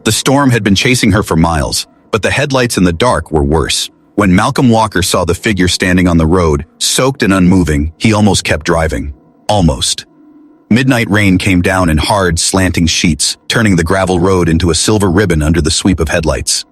The storm had been chasing her for miles, but the headlights in the dark were worse. When Malcolm Walker saw the figure standing on the road, soaked and unmoving, he almost kept driving. Almost. Midnight rain came down in hard, slanting sheets, turning the gravel road into a silver ribbon under the sweep of headlights.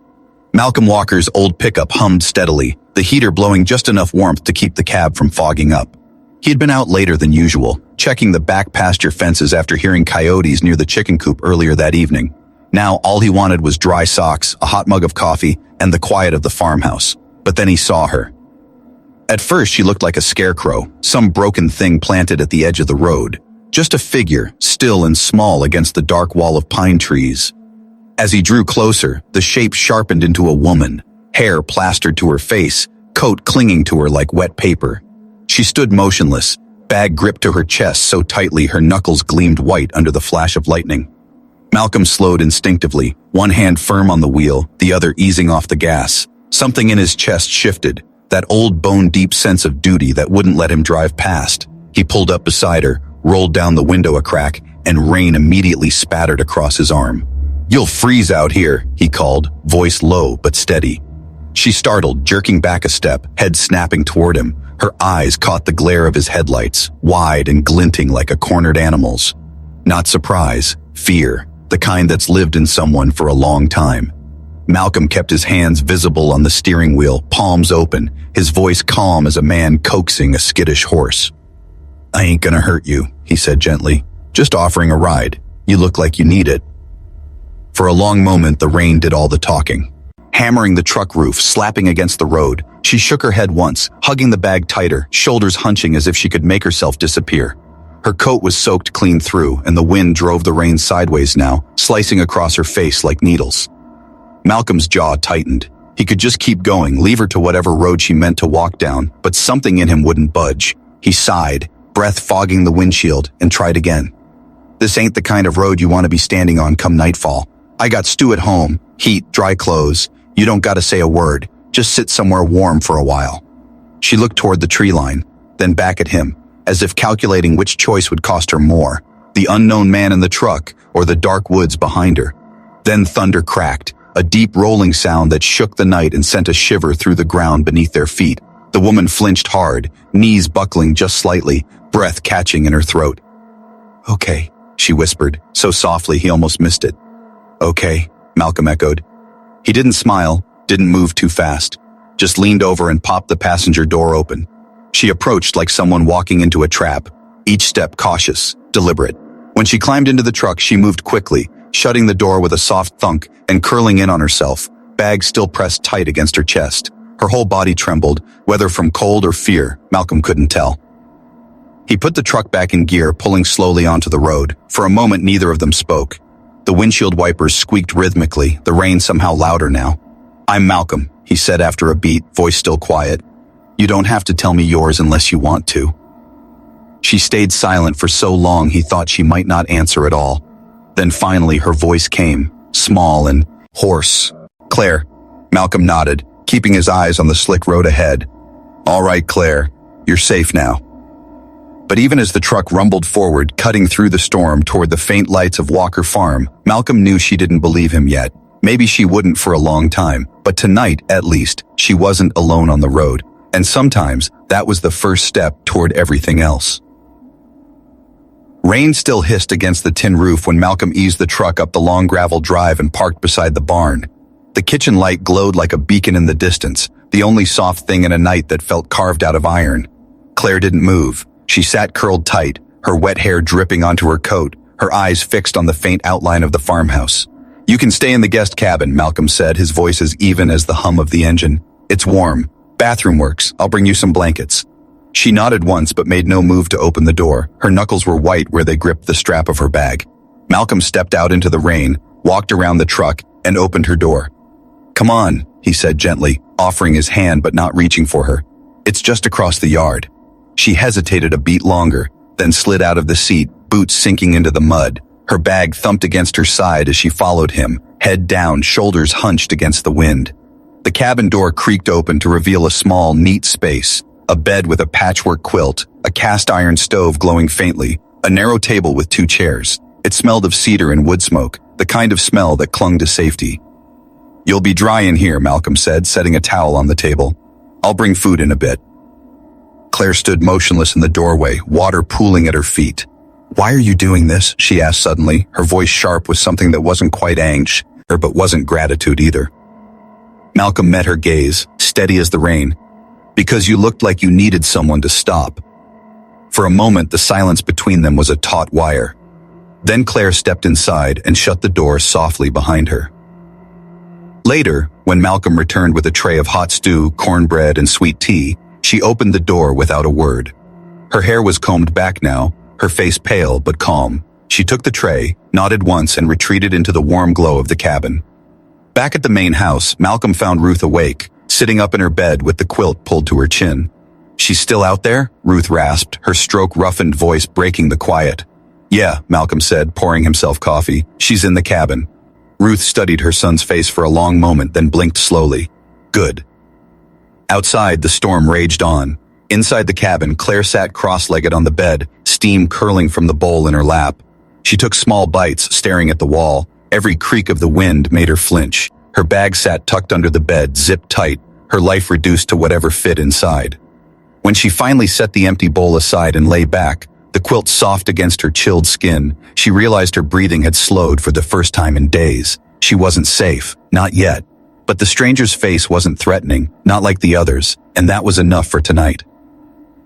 Malcolm Walker's old pickup hummed steadily, the heater blowing just enough warmth to keep the cab from fogging up. He had been out later than usual, checking the back pasture fences after hearing coyotes near the chicken coop earlier that evening. Now all he wanted was dry socks, a hot mug of coffee, and the quiet of the farmhouse. But then he saw her. At first she looked like a scarecrow, some broken thing planted at the edge of the road. Just a figure, still and small against the dark wall of pine trees. As he drew closer, the shape sharpened into a woman, hair plastered to her face, coat clinging to her like wet paper. She stood motionless, bag gripped to her chest so tightly her knuckles gleamed white under the flash of lightning. Malcolm slowed instinctively, one hand firm on the wheel, the other easing off the gas. Something in his chest shifted, that old bone-deep sense of duty that wouldn't let him drive past. He pulled up beside her, rolled down the window a crack, and rain immediately spattered across his arm. "You'll freeze out here," he called, voice low but steady. She startled, jerking back a step, head snapping toward him. Her eyes caught the glare of his headlights, wide and glinting like a cornered animal's. Not surprise, fear, the kind that's lived in someone for a long time. Malcolm kept his hands visible on the steering wheel, palms open, his voice calm as a man coaxing a skittish horse. "I ain't gonna hurt you," he said gently. "Just offering a ride. You look like you need it." For a long moment, the rain did all the talking. Hammering the truck roof, slapping against the road, she shook her head once, hugging the bag tighter, shoulders hunching as if she could make herself disappear. Her coat was soaked clean through, and the wind drove the rain sideways now, slicing across her face like needles. Malcolm's jaw tightened. He could just keep going, leave her to whatever road she meant to walk down, but something in him wouldn't budge. He sighed, breath fogging the windshield, and tried again. "This ain't the kind of road you want to be standing on come nightfall. I got stew at home, heat, dry clothes. You don't gotta say a word. Just sit somewhere warm for a while." She looked toward the tree line, then back at him, as if calculating which choice would cost her more, the unknown man in the truck or the dark woods behind her. Then thunder cracked, a deep rolling sound that shook the night and sent a shiver through the ground beneath their feet. The woman flinched hard, knees buckling just slightly, breath catching in her throat. "Okay," she whispered, so softly he almost missed it. "Okay," Malcolm echoed. He didn't smile, didn't move too fast, just leaned over and popped the passenger door open. She approached like someone walking into a trap, each step cautious, deliberate. When she climbed into the truck, she moved quickly, shutting the door with a soft thunk and curling in on herself, bag still pressed tight against her chest. Her whole body trembled, whether from cold or fear, Malcolm couldn't tell. He put the truck back in gear, pulling slowly onto the road. For a moment, neither of them spoke. The windshield wipers squeaked rhythmically, the rain somehow louder now. "I'm Malcolm," he said after a beat, voice still quiet. "You don't have to tell me yours unless you want to." She stayed silent for so long he thought she might not answer at all. Then finally her voice came, small and hoarse. "Claire." Malcolm nodded, keeping his eyes on the slick road ahead. "All right, Claire, you're safe now." But even as the truck rumbled forward, cutting through the storm toward the faint lights of Walker Farm, Malcolm knew she didn't believe him yet. Maybe she wouldn't for a long time, but tonight, at least, she wasn't alone on the road. And sometimes, that was the first step toward everything else. Rain still hissed against the tin roof when Malcolm eased the truck up the long gravel drive and parked beside the barn. The kitchen light glowed like a beacon in the distance, the only soft thing in a night that felt carved out of iron. Claire didn't move. She sat curled tight, her wet hair dripping onto her coat, her eyes fixed on the faint outline of the farmhouse. "You can stay in the guest cabin," Malcolm said, his voice as even as the hum of the engine. "It's warm. Bathroom works. I'll bring you some blankets." She nodded once but made no move to open the door. Her knuckles were white where they gripped the strap of her bag. Malcolm stepped out into the rain, walked around the truck, and opened her door. "Come on," he said gently, offering his hand but not reaching for her. "It's just across the yard." She hesitated a beat longer, then slid out of the seat, boots sinking into the mud. Her bag thumped against her side as she followed him, head down, shoulders hunched against the wind. The cabin door creaked open to reveal a small, neat space, a bed with a patchwork quilt, a cast-iron stove glowing faintly, a narrow table with 2 chairs. It smelled of cedar and wood smoke, the kind of smell that clung to safety. "You'll be dry in here," Malcolm said, setting a towel on the table. "I'll bring food in a bit." Claire stood motionless in the doorway, water pooling at her feet. "Why are you doing this?" she asked suddenly, her voice sharp with something that wasn't quite anger, but wasn't gratitude either. Malcolm met her gaze, steady as the rain. "Because you looked like you needed someone to stop." For a moment, the silence between them was a taut wire. Then Claire stepped inside and shut the door softly behind her. Later, when Malcolm returned with a tray of hot stew, cornbread, and sweet tea, she opened the door without a word. Her hair was combed back now, her face pale but calm. She took the tray, nodded once, and retreated into the warm glow of the cabin. Back at the main house, Malcolm found Ruth awake, sitting up in her bed with the quilt pulled to her chin. "She's still out there?" Ruth rasped, her stroke-roughened voice breaking the quiet. "Yeah," Malcolm said, pouring himself coffee. "She's in the cabin." Ruth studied her son's face for a long moment, then blinked slowly. "Good." Outside, the storm raged on. Inside the cabin, Claire sat cross-legged on the bed, steam curling from the bowl in her lap. She took small bites, staring at the wall. Every creak of the wind made her flinch. Her bag sat tucked under the bed, zipped tight, her life reduced to whatever fit inside. When she finally set the empty bowl aside and lay back, the quilt soft against her chilled skin, she realized her breathing had slowed for the first time in days. She wasn't safe, not yet. But the stranger's face wasn't threatening, not like the others, and that was enough for tonight.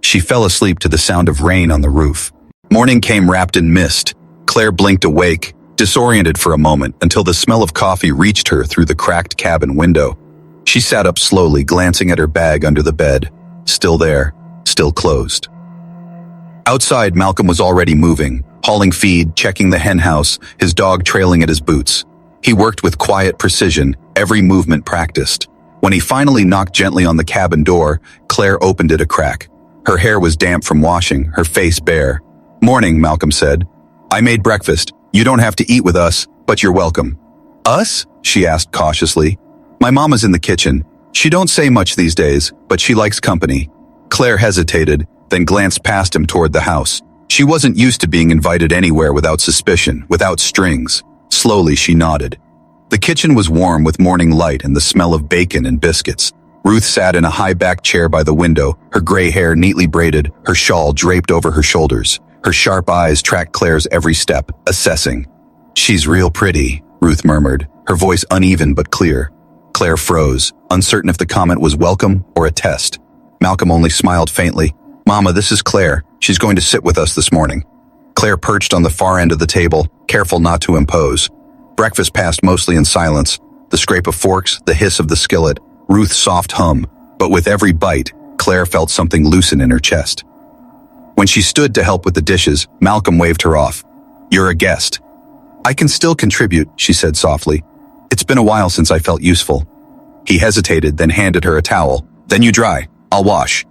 She fell asleep to the sound of rain on the roof. Morning came wrapped in mist. Claire blinked awake, disoriented for a moment, until the smell of coffee reached her through the cracked cabin window. She sat up slowly, glancing at her bag under the bed. Still there, still closed. Outside, Malcolm was already moving, hauling feed, checking the hen house, his dog trailing at his boots. He worked with quiet precision, every movement practiced. When he finally knocked gently on the cabin door, Claire opened it a crack. Her hair was damp from washing, her face bare. "Morning," Malcolm said. "I made breakfast. You don't have to eat with us, but you're welcome." "Us?" she asked cautiously. "My mama's in the kitchen. She don't say much these days, but she likes company." Claire hesitated, then glanced past him toward the house. She wasn't used to being invited anywhere without suspicion, without strings. Slowly she nodded. The kitchen was warm with morning light and the smell of bacon and biscuits. Ruth sat in a high-backed chair by the window, her gray hair neatly braided, her shawl draped over her shoulders. Her sharp eyes tracked Claire's every step, assessing. "She's real pretty," Ruth murmured, her voice uneven but clear. Claire froze, uncertain if the comment was welcome or a test. Malcolm only smiled faintly. "Mama, this is Claire. She's going to sit with us this morning." Claire perched on the far end of the table, careful not to impose. Breakfast passed mostly in silence. The scrape of forks, the hiss of the skillet, Ruth's soft hum. But with every bite, Claire felt something loosen in her chest. When she stood to help with the dishes, Malcolm waved her off. "You're a guest." "I can still contribute," she said softly. "It's been a while since I felt useful." He hesitated, then handed her a towel. "Then you dry. I'll wash."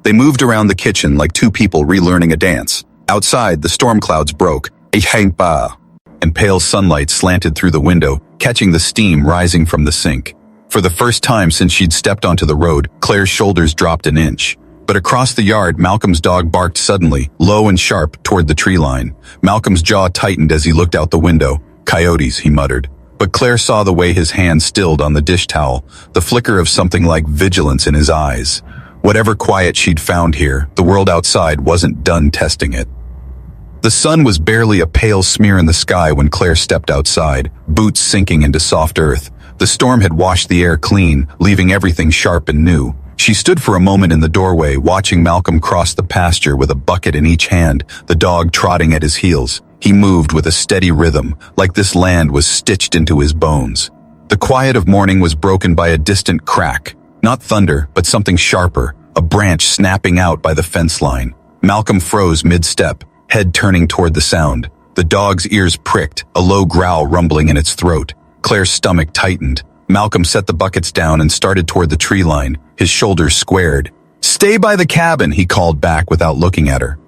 They moved around the kitchen like two people relearning a dance. Outside, the storm clouds broke, and pale sunlight slanted through the window, catching the steam rising from the sink. For the first time since she'd stepped onto the road, Claire's shoulders dropped an inch. But across the yard, Malcolm's dog barked suddenly, low and sharp, toward the tree line. Malcolm's jaw tightened as he looked out the window. "Coyotes," he muttered. But Claire saw the way his hand stilled on the dish towel, the flicker of something like vigilance in his eyes. Whatever quiet she'd found here, the world outside wasn't done testing it. The sun was barely a pale smear in the sky when Claire stepped outside, boots sinking into soft earth. The storm had washed the air clean, leaving everything sharp and new. She stood for a moment in the doorway, watching Malcolm cross the pasture with a bucket in each hand, the dog trotting at his heels. He moved with a steady rhythm, like this land was stitched into his bones. The quiet of morning was broken by a distant crack. Not thunder, but something sharper, a branch snapping out by the fence line. Malcolm froze mid-step, head turning toward the sound. The dog's ears pricked, a low growl rumbling in its throat. Claire's stomach tightened. Malcolm set the buckets down and started toward the tree line, his shoulders squared. "Stay by the cabin," he called back without looking at her.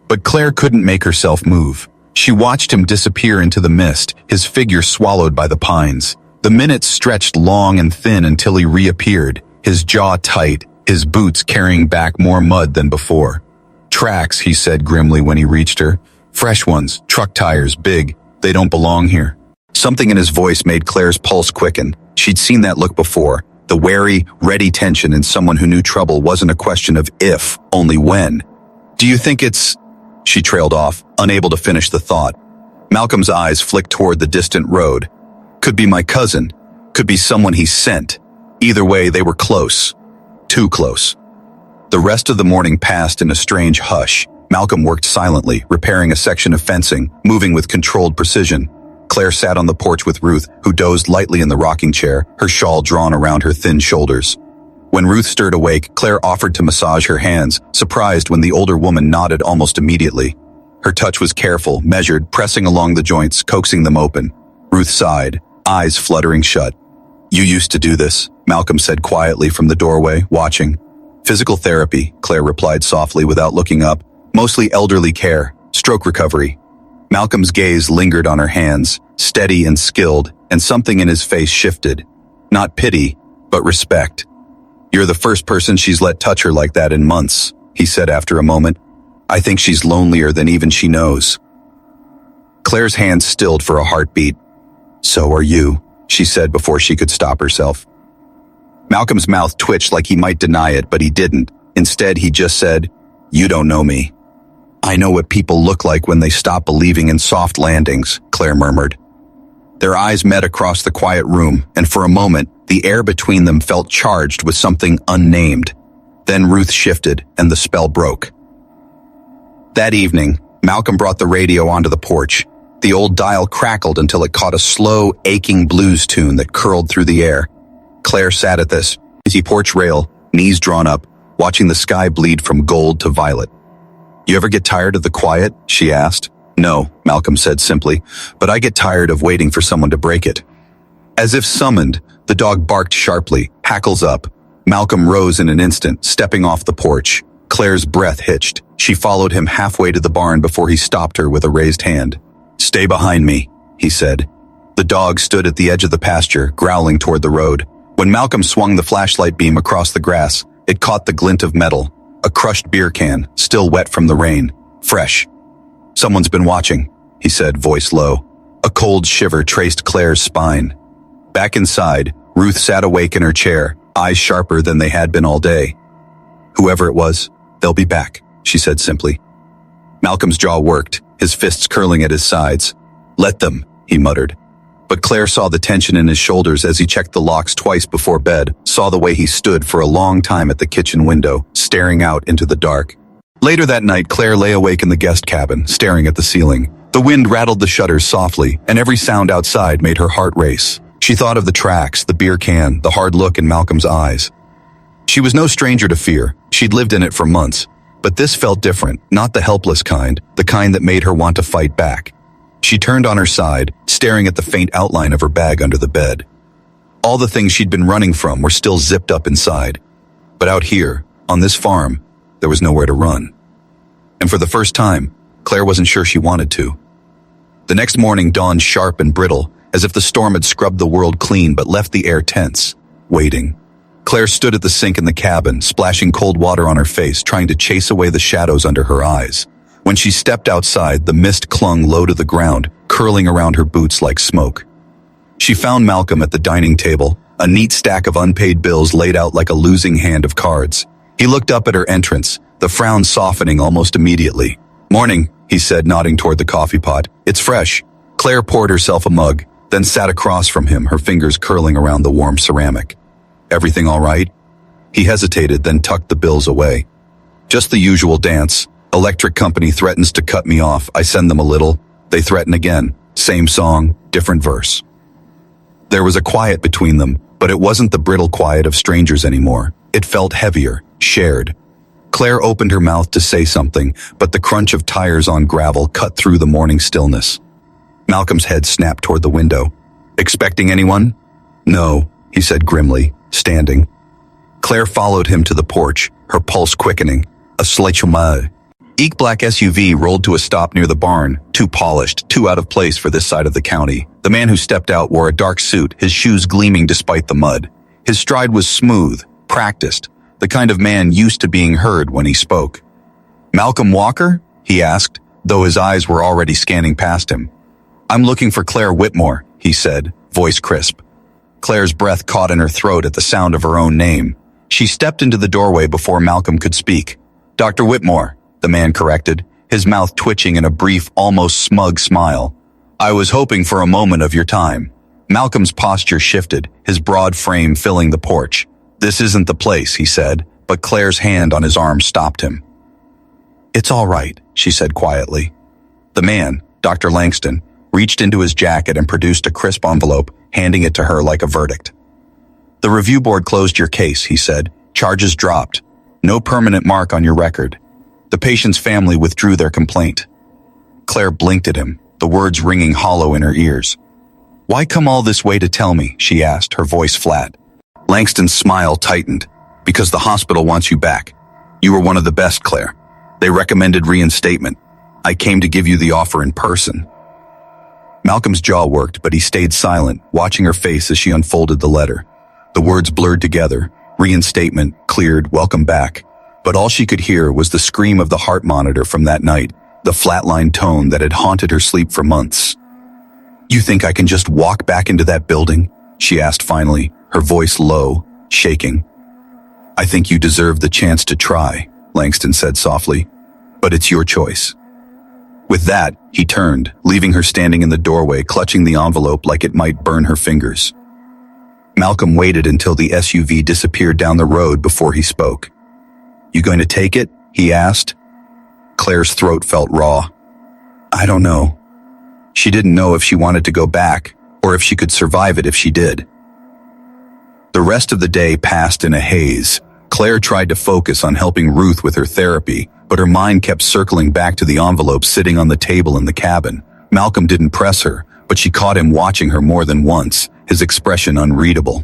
But Claire couldn't make herself move. She watched him disappear into the mist, his figure swallowed by the pines. The minutes stretched long and thin until he reappeared, his jaw tight, his boots carrying back more mud than before. "Tracks," he said grimly when he reached her. "Fresh ones, truck tires, big. They don't belong here." Something in his voice made Claire's pulse quicken. She'd seen that look before, the wary, ready tension in someone who knew trouble wasn't a question of if, only when. "Do you think it's—" She trailed off, unable to finish the thought. Malcolm's eyes flicked toward the distant road. Could be my cousin. Could be someone he sent. Either way, they were close. Too close. The rest of the morning passed in a strange hush. Malcolm worked silently, repairing a section of fencing, moving with controlled precision. Claire sat on the porch with Ruth, who dozed lightly in the rocking chair, her shawl drawn around her thin shoulders. When Ruth stirred awake, Claire offered to massage her hands, surprised when the older woman nodded almost immediately. Her touch was careful, measured, pressing along the joints, coaxing them open. Ruth sighed, eyes fluttering shut. "You used to do this," Malcolm said quietly from the doorway, watching. "Physical therapy," Claire replied softly without looking up. "Mostly elderly care, stroke recovery." Malcolm's gaze lingered on her hands, steady and skilled, and something in his face shifted. Not pity, but respect. "You're the first person she's let touch her like that in months," he said after a moment. "I think she's lonelier than even she knows." Claire's hands stilled for a heartbeat. "So are you," she said before she could stop herself. Malcolm's mouth twitched like he might deny it, but he didn't. Instead, he just said, "You don't know me." "I know what people look like when they stop believing in soft landings," Claire murmured. Their eyes met across the quiet room, and for a moment, the air between them felt charged with something unnamed. Then Ruth shifted, and the spell broke. That evening, Malcolm brought the radio onto the porch. The old dial crackled until it caught a slow, aching blues tune that curled through the air. Claire sat at this busy porch rail, knees drawn up, watching the sky bleed from gold to violet. "You ever get tired of the quiet?" she asked. "No," Malcolm said simply, "but I get tired of waiting for someone to break it." As if summoned, the dog barked sharply, hackles up. Malcolm rose in an instant, stepping off the porch. Claire's breath hitched. She followed him halfway to the barn before he stopped her with a raised hand. "Stay behind me," he said. The dog stood at the edge of the pasture, growling toward the road. When Malcolm swung the flashlight beam across the grass, it caught the glint of metal. A crushed beer can, still wet from the rain. Fresh. "Someone's been watching," he said, voice low. A cold shiver traced Claire's spine. Back inside, Ruth sat awake in her chair, eyes sharper than they had been all day. "Whoever it was, they'll be back," she said simply. Malcolm's jaw worked, his fists curling at his sides. "Let them," he muttered. But Claire saw the tension in his shoulders as he checked the locks twice before bed, saw the way he stood for a long time at the kitchen window, staring out into the dark. Later that night, Claire lay awake in the guest cabin, staring at the ceiling. The wind rattled the shutters softly, and every sound outside made her heart race. She thought of the tracks, the beer can, the hard look in Malcolm's eyes. She was no stranger to fear. She'd lived in it for months. But this felt different, not the helpless kind, the kind that made her want to fight back. She turned on her side, staring at the faint outline of her bag under the bed. All the things she'd been running from were still zipped up inside. But out here, on this farm, there was nowhere to run. And for the first time, Claire wasn't sure she wanted to. The next morning dawned sharp and brittle, as if the storm had scrubbed the world clean but left the air tense, waiting. Claire stood at the sink in the cabin, splashing cold water on her face, trying to chase away the shadows under her eyes. When she stepped outside, the mist clung low to the ground, curling around her boots like smoke. She found Malcolm at the dining table, a neat stack of unpaid bills laid out like a losing hand of cards. He looked up at her entrance, the frown softening almost immediately. "Morning," he said, nodding toward the coffee pot. "It's fresh." Claire poured herself a mug, then sat across from him, her fingers curling around the warm ceramic. "Everything all right?" He hesitated, then tucked the bills away. "Just the usual dance. Electric company threatens to cut me off. I send them a little. They threaten again. Same song, different verse." There was a quiet between them, but it wasn't the brittle quiet of strangers anymore. It felt heavier, shared. Claire opened her mouth to say something, but the crunch of tires on gravel cut through the morning stillness. Malcolm's head snapped toward the window. "Expecting anyone?" "No," he said grimly, standing. Claire followed him to the porch, her pulse quickening. A sleigh Eek black SUV rolled to a stop near the barn, too polished, too out of place for this side of the county. The man who stepped out wore a dark suit, his shoes gleaming despite the mud. His stride was smooth, practiced, the kind of man used to being heard when he spoke. "Malcolm Walker?" he asked, though his eyes were already scanning past him. "I'm looking for Claire Whitmore," he said, voice crisp. Claire's breath caught in her throat at the sound of her own name. She stepped into the doorway before Malcolm could speak. Dr. Whitmore, the man corrected, his mouth twitching in a brief, almost smug smile. I was hoping for a moment of your time. Malcolm's posture shifted, his broad frame filling the porch. This isn't the place, he said, but Claire's hand on his arm stopped him. It's all right, she said quietly. The man, Dr. Langston, reached into his jacket and produced a crisp envelope, handing it to her like a verdict. The review board closed your case, he said. Charges dropped. No permanent mark on your record. The patient's family withdrew their complaint. Claire blinked at him, the words ringing hollow in her ears. Why come all this way to tell me? She asked, her voice flat. Langston's smile tightened. Because the hospital wants you back. You were one of the best, Claire. They recommended reinstatement. I came to give you the offer in person. Malcolm's jaw worked, but he stayed silent, watching her face as she unfolded the letter. The words blurred together. Reinstatement, cleared, welcome back. But all she could hear was the scream of the heart monitor from that night, the flatline tone that had haunted her sleep for months. You think I can just walk back into that building? She asked finally, her voice low, shaking. I think you deserve the chance to try, Langston said softly. But it's your choice. With that, he turned, leaving her standing in the doorway, clutching the envelope like it might burn her fingers. Malcolm waited until the SUV disappeared down the road before he spoke. You going to take it? He asked. Claire's throat felt raw. I don't know. She didn't know if she wanted to go back, or if she could survive it if she did. The rest of the day passed in a haze. Claire tried to focus on helping Ruth with her therapy, but her mind kept circling back to the envelope sitting on the table in the cabin. Malcolm didn't press her, but she caught him watching her more than once, his expression unreadable.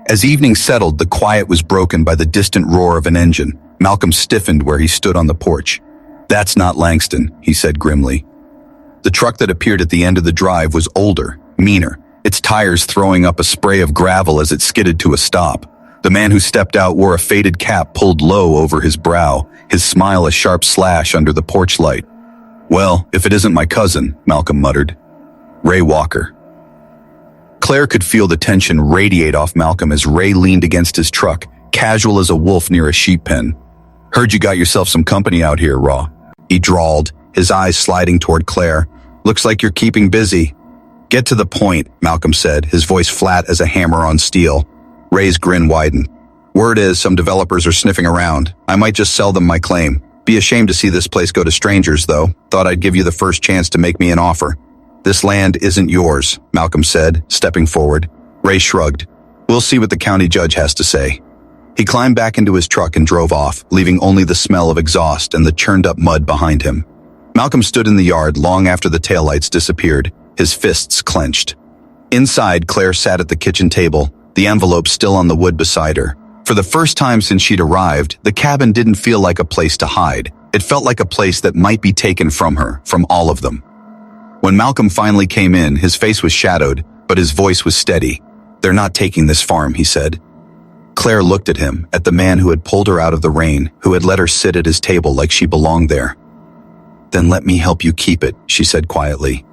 As evening settled, the quiet was broken by the distant roar of an engine. Malcolm stiffened where he stood on the porch. That's not Langston, he said grimly. The truck that appeared at the end of the drive was older, meaner, its tires throwing up a spray of gravel as it skidded to a stop. The man who stepped out wore a faded cap pulled low over his brow, his smile a sharp slash under the porch light. Well, if it isn't my cousin, Malcolm muttered. Ray Walker. Claire could feel the tension radiate off Malcolm as Ray leaned against his truck, casual as a wolf near a sheep pen. Heard you got yourself some company out here, Raw. He drawled, his eyes sliding toward Claire. Looks like you're keeping busy. Get to the point, Malcolm said, his voice flat as a hammer on steel. Ray's grin widened. Word is some developers are sniffing around. I might just sell them my claim. Be ashamed to see this place go to strangers, though. Thought I'd give you the first chance to make me an offer. This land isn't yours, Malcolm said, stepping forward. Ray shrugged. We'll see what the county judge has to say. He climbed back into his truck and drove off, leaving only the smell of exhaust and the churned-up mud behind him. Malcolm stood in the yard long after the taillights disappeared, his fists clenched. Inside, Claire sat at the kitchen table, the envelope still on the wood beside her. For the first time since she'd arrived, the cabin didn't feel like a place to hide. It felt like a place that might be taken from her, from all of them. When Malcolm finally came in, his face was shadowed, but his voice was steady. They're not taking this farm, he said. Claire looked at him, at the man who had pulled her out of the rain, who had let her sit at his table like she belonged there. Then let me help you keep it, she said quietly.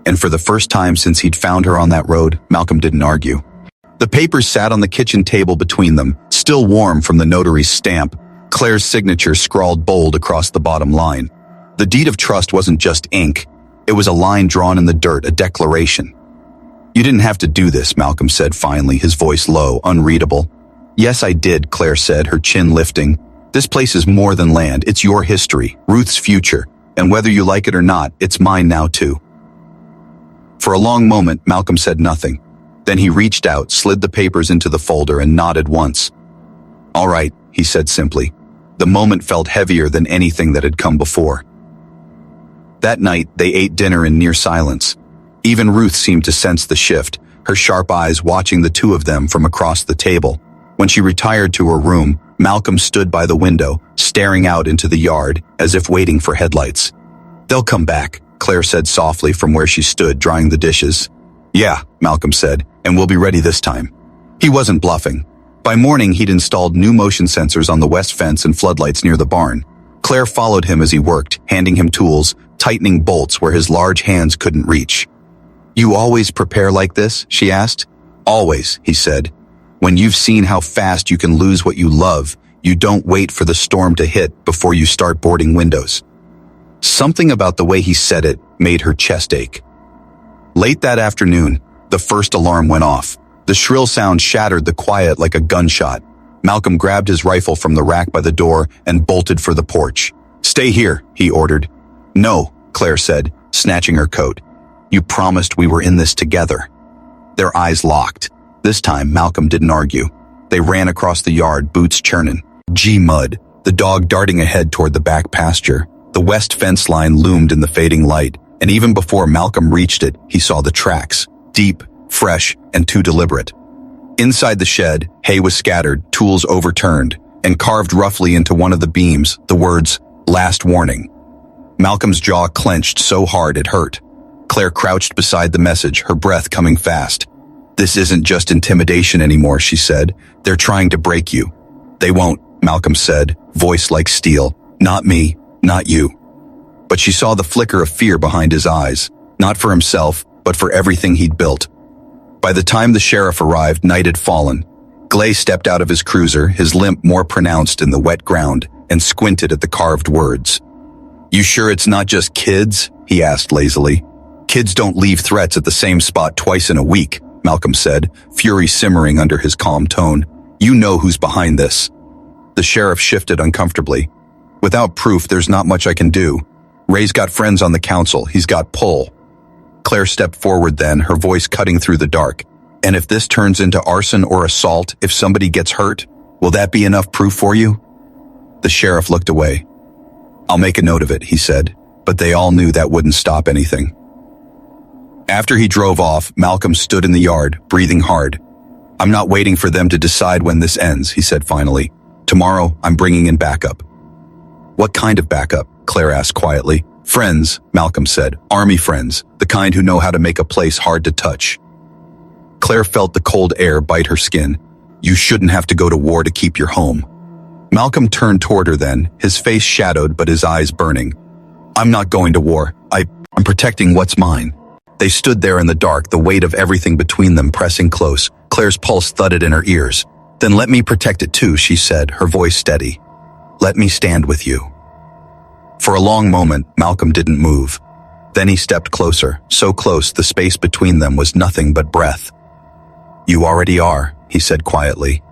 And for the first time since he'd found her on that road, Malcolm didn't argue. The papers sat on the kitchen table between them, still warm from the notary's stamp, Claire's signature scrawled bold across the bottom line. The deed of trust wasn't just ink. It was a line drawn in the dirt, a declaration. You didn't have to do this, Malcolm said finally, his voice low, unreadable. Yes, I did, Claire said, her chin lifting. This place is more than land. It's your history, Ruth's future, and whether you like it or not, it's mine now too. For a long moment, Malcolm said nothing. Then he reached out, slid the papers into the folder, and nodded once. All right, he said simply. The moment felt heavier than anything that had come before. That night, they ate dinner in near silence. Even Ruth seemed to sense the shift, her sharp eyes watching the two of them from across the table. When she retired to her room, Malcolm stood by the window, staring out into the yard, as if waiting for headlights. They'll come back, Claire said softly from where she stood, drying the dishes. Yeah, Malcolm said, and we'll be ready this time. He wasn't bluffing. By morning, he'd installed new motion sensors on the west fence and floodlights near the barn. Claire followed him as he worked, handing him tools, tightening bolts where his large hands couldn't reach. You always prepare like this? She asked. Always, he said. When you've seen how fast you can lose what you love, you don't wait for the storm to hit before you start boarding windows. Something about the way he said it made her chest ache. Late that afternoon, the first alarm went off. The shrill sound shattered the quiet like a gunshot. Malcolm grabbed his rifle from the rack by the door and bolted for the porch. Stay here, he ordered. No, Claire said, snatching her coat. You promised we were in this together. Their eyes locked. This time, Malcolm didn't argue. They ran across the yard, boots churning. Mud, the dog darting ahead toward the back pasture. The west fence line loomed in the fading light, and even before Malcolm reached it, he saw the tracks. Deep, fresh, and too deliberate. Inside the shed, hay was scattered, tools overturned, and carved roughly into one of the beams, the words, "Last warning." Malcolm's jaw clenched so hard it hurt. Claire crouched beside the message, her breath coming fast. This isn't just intimidation anymore, she said. They're trying to break you. They won't, Malcolm said, voice like steel. Not me, not you. But she saw the flicker of fear behind his eyes, not for himself, but for everything he'd built. By the time the sheriff arrived, night had fallen. Glay stepped out of his cruiser, his limp more pronounced in the wet ground, and squinted at the carved words. You sure it's not just kids? He asked lazily. Kids don't leave threats at the same spot twice in a week, Malcolm said, fury simmering under his calm tone. You know who's behind this. The sheriff shifted uncomfortably. Without proof, there's not much I can do. Ray's got friends on the council. He's got pull. Claire stepped forward then, her voice cutting through the dark. And if this turns into arson or assault, if somebody gets hurt, will that be enough proof for you? The sheriff looked away. I'll make a note of it, he said, but they all knew that wouldn't stop anything. After he drove off, Malcolm stood in the yard, breathing hard. I'm not waiting for them to decide when this ends, he said finally. Tomorrow, I'm bringing in backup. What kind of backup? Claire asked quietly. Friends, Malcolm said. Army friends, the kind who know how to make a place hard to touch. Claire felt the cold air bite her skin. You shouldn't have to go to war to keep your home. Malcolm turned toward her then, his face shadowed but his eyes burning. I'm not going to war. I'm protecting what's mine. They stood there in the dark, the weight of everything between them pressing close. Claire's pulse thudded in her ears. Then let me protect it too, she said, her voice steady. Let me stand with you. For a long moment, Malcolm didn't move. Then he stepped closer, so close the space between them was nothing but breath. You already are, he said quietly.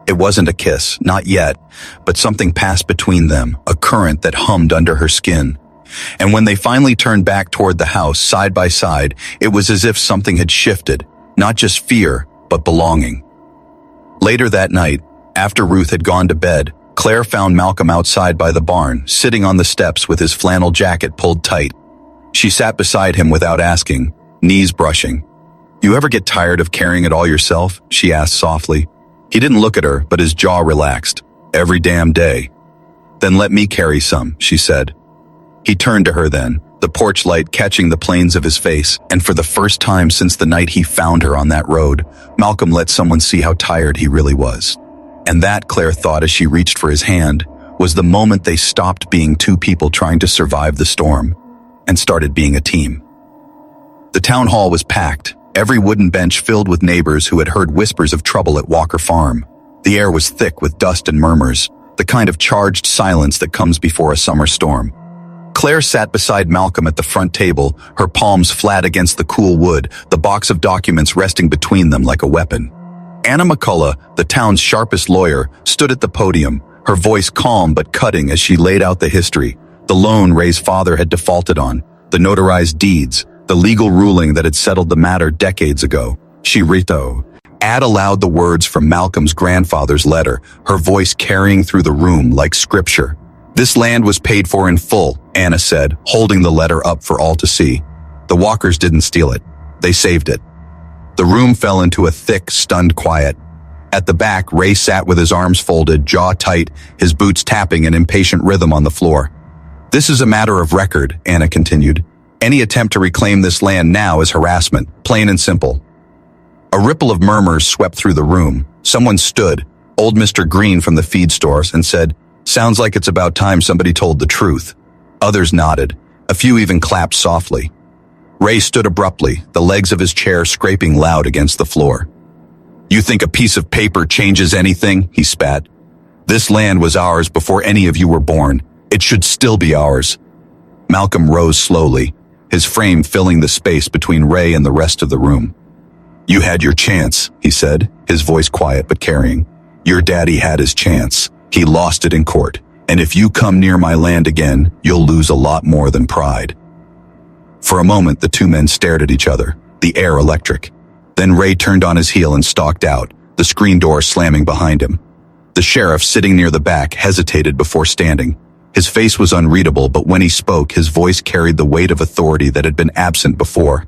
It wasn't a kiss, not yet, but something passed between them, a current that hummed under her skin. And when they finally turned back toward the house, side by side, it was as if something had shifted, not just fear, but belonging. Later that night, after Ruth had gone to bed, Claire found Malcolm outside by the barn, sitting on the steps with his flannel jacket pulled tight. She sat beside him without asking, knees brushing. You ever get tired of carrying it all yourself? She asked softly. He didn't look at her, but his jaw relaxed. Every damn day. Then let me carry some, she said. He turned to her then, the porch light catching the planes of his face, and for the first time since the night he found her on that road, Malcolm let someone see how tired he really was. And that, Claire thought as she reached for his hand, was the moment they stopped being two people trying to survive the storm and started being a team. The town hall was packed, every wooden bench filled with neighbors who had heard whispers of trouble at Walker Farm. The air was thick with dust and murmurs, the kind of charged silence that comes before a summer storm. Claire sat beside Malcolm at the front table, her palms flat against the cool wood, the box of documents resting between them like a weapon. Anna McCullough, the town's sharpest lawyer, stood at the podium, her voice calm but cutting as she laid out the history, the loan Ray's father had defaulted on, the notarized deeds, the legal ruling that had settled the matter decades ago. She read aloud the words from Malcolm's grandfather's letter, her voice carrying through the room like scripture. This land was paid for in full, Anna said, holding the letter up for all to see. The Walkers didn't steal it. They saved it. The room fell into a thick, stunned quiet. At the back, Ray sat with his arms folded, jaw tight, his boots tapping an impatient rhythm on the floor. This is a matter of record, Anna continued. Any attempt to reclaim this land now is harassment, plain and simple. A ripple of murmurs swept through the room. Someone stood, old Mr. Green from the feed stores, and said, Sounds like it's about time somebody told the truth. Others nodded. A few even clapped softly. Ray stood abruptly, the legs of his chair scraping loud against the floor. "You think a piece of paper changes anything?" he spat. "This land was ours before any of you were born. It should still be ours." Malcolm rose slowly, his frame filling the space between Ray and the rest of the room. "You had your chance," he said, his voice quiet but carrying. "Your daddy had his chance. He lost it in court. And if you come near my land again, you'll lose a lot more than pride." For a moment, the two men stared at each other, the air electric. Then Ray turned on his heel and stalked out, the screen door slamming behind him. The sheriff, sitting near the back, hesitated before standing. His face was unreadable, but when he spoke, his voice carried the weight of authority that had been absent before.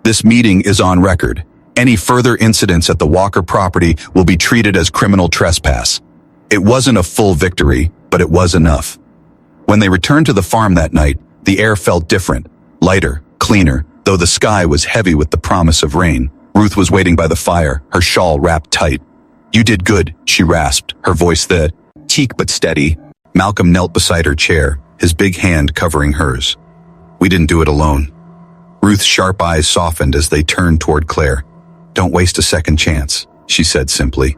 "This meeting is on record. Any further incidents at the Walker property will be treated as criminal trespass." It wasn't a full victory, but it was enough. When they returned to the farm that night, the air felt different, lighter, cleaner, though the sky was heavy with the promise of rain. Ruth was waiting by the fire, her shawl wrapped tight. "You did good," she rasped, her voice cheek but steady. Malcolm knelt beside her chair, his big hand covering hers. "We didn't do it alone." Ruth's sharp eyes softened as they turned toward Claire. "Don't waste a second chance," she said simply.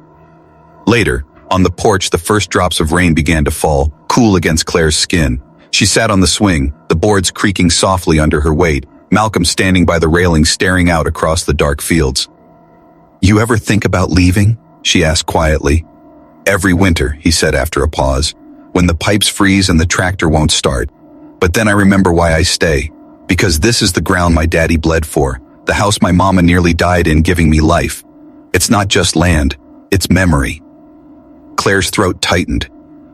Later, on the porch, the first drops of rain began to fall, cool against Claire's skin. She sat on the swing, the boards creaking softly under her weight, Malcolm standing by the railing staring out across the dark fields. "You ever think about leaving?" she asked quietly. "Every winter," he said after a pause, "when the pipes freeze and the tractor won't start. But then I remember why I stay. Because this is the ground my daddy bled for, the house my mama nearly died in giving me life. It's not just land, it's memory." Claire's throat tightened.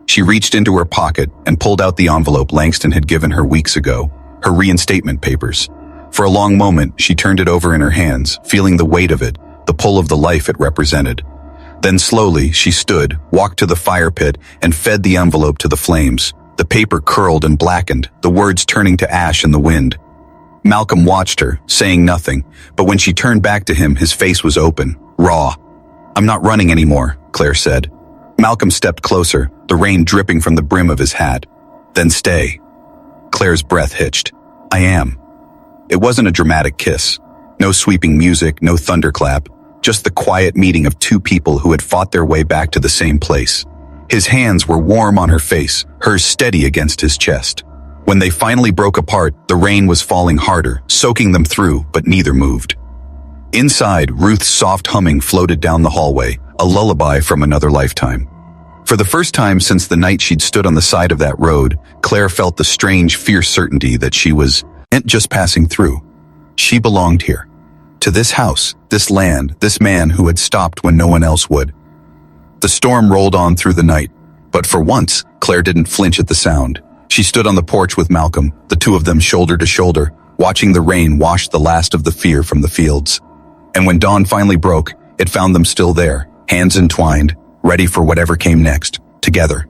She reached into her pocket and pulled out the envelope Langston had given her weeks ago, her reinstatement papers. For a long moment, she turned it over in her hands, feeling the weight of it, the pull of the life it represented. Then slowly, she stood, walked to the fire pit, and fed the envelope to the flames. The paper curled and blackened, the words turning to ash in the wind. Malcolm watched her, saying nothing, but when she turned back to him, his face was open, raw. "I'm not running anymore," Claire said. Malcolm stepped closer, the rain dripping from the brim of his hat. "Then stay." Claire's breath hitched. "I am." It wasn't a dramatic kiss. No sweeping music, no thunderclap, just the quiet meeting of two people who had fought their way back to the same place. His hands were warm on her face, hers steady against his chest. When they finally broke apart, the rain was falling harder, soaking them through, but neither moved. Inside, Ruth's soft humming floated down the hallway, a lullaby from another lifetime. For the first time since the night she'd stood on the side of that road, Claire felt the strange, fierce certainty that she wasn't just passing through. She belonged here. To this house, this land, this man who had stopped when no one else would. The storm rolled on through the night, but for once, Claire didn't flinch at the sound. She stood on the porch with Malcolm, the two of them shoulder to shoulder, watching the rain wash the last of the fear from the fields. And when dawn finally broke, it found them still there, hands entwined, ready for whatever came next, together.